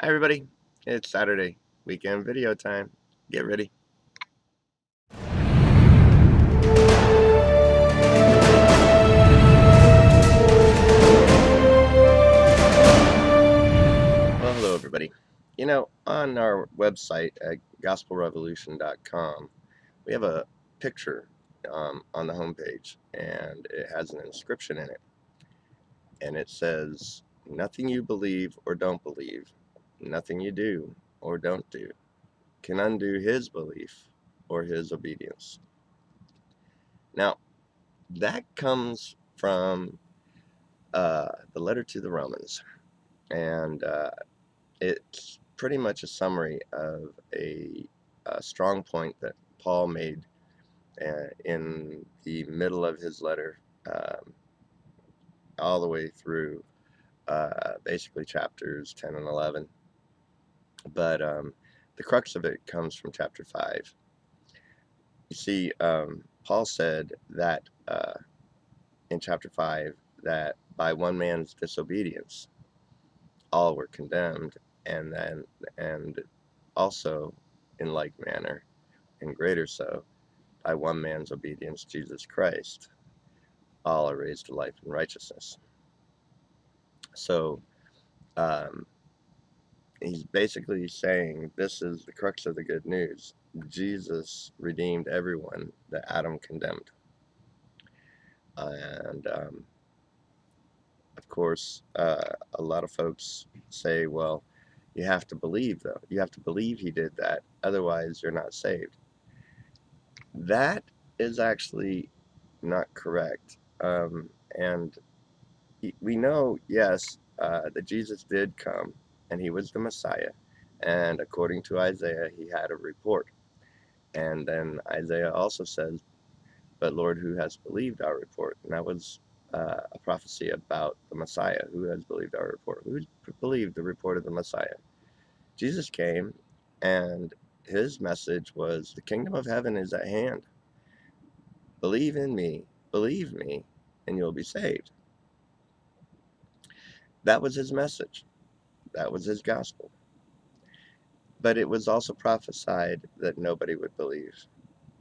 Hi everybody, it's Saturday, weekend video time. Get ready. Well, hello everybody. On our website at gospelrevolution.com, we have a picture on the homepage, and it has an inscription in it. And it says, "Nothing you believe or don't believe, nothing you do or don't do, can undo his belief or his obedience." Now, that comes from the letter to the Romans, and it's pretty much a summary of a strong point that Paul made in the middle of his letter, all the way through basically chapters 10 and 11. But the crux of it comes from chapter 5. You see, Paul said that in chapter 5 that by one man's disobedience, all were condemned, and also in like manner, and greater so, by one man's obedience, Jesus Christ, all are raised to life and righteousness. So he's basically saying this is the crux of the good news. Jesus redeemed everyone that Adam condemned. And of course, a lot of folks say, well, you have to believe, though. You have to believe he did that. Otherwise, you're not saved. That is actually not correct. And we know, yes, that Jesus did come, and he was the Messiah. And according to Isaiah, he had a report. And then Isaiah also says, "But Lord, who has believed our report?" And that was a prophecy about the Messiah. Who has believed our report? Who believed the report of the Messiah? Jesus came, and his message was, the kingdom of heaven is at hand. Believe in me, believe me, and you'll be saved. That was his message. That was his gospel. But it was also prophesied that nobody would believe.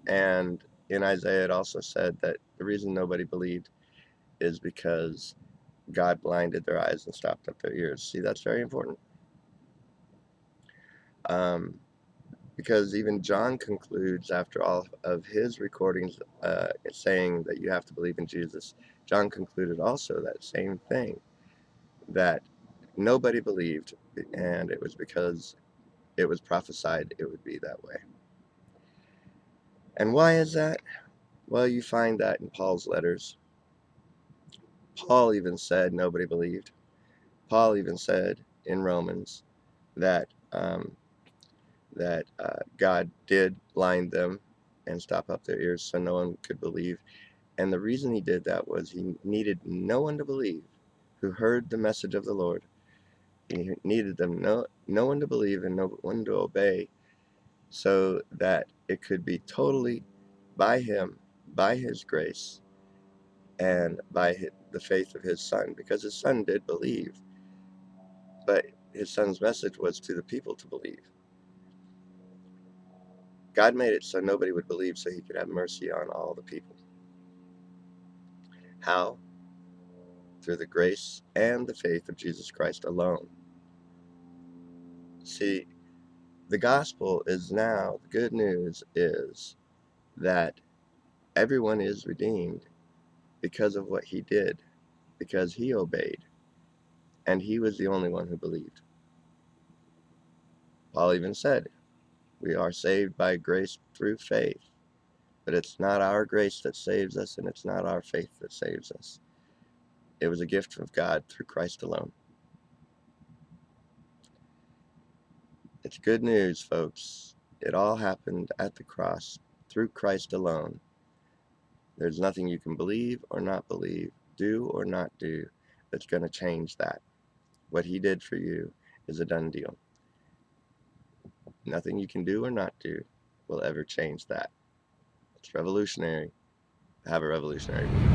And in Isaiah, it also said that the reason nobody believed is because God blinded their eyes and stopped up their ears. See, that's very important. Because even John concludes, after all of his recordings saying that you have to believe in Jesus, John concluded also that same thing, that nobody believed, and it was because it was prophesied it would be that way. And why is that? Well, you find that in Paul's letters. Paul even said nobody believed. Paul even said in Romans that God did blind them and stop up their ears so no one could believe. And the reason he did that was he needed no one to believe who heard the message of the Lord. He needed them no one to believe and no one to obey, so that it could be totally by him, by his grace, and by the faith of his son, because his son did believe, but his son's message was to the people to believe. God made it so nobody would believe, so he could have mercy on all the people. How? Through the grace and the faith of Jesus Christ alone. See, the gospel is now, the good news is that everyone is redeemed because of what he did, because he obeyed, and he was the only one who believed. Paul even said, we are saved by grace through faith, but it's not our grace that saves us, and it's not our faith that saves us. It was a gift of God through Christ alone. It's good news, folks. It all happened at the cross through Christ alone. There's nothing you can believe or not believe, do or not do, that's going to change that. What he did for you is a done deal. Nothing you can do or not do will ever change that. It's revolutionary. Have a revolutionary week.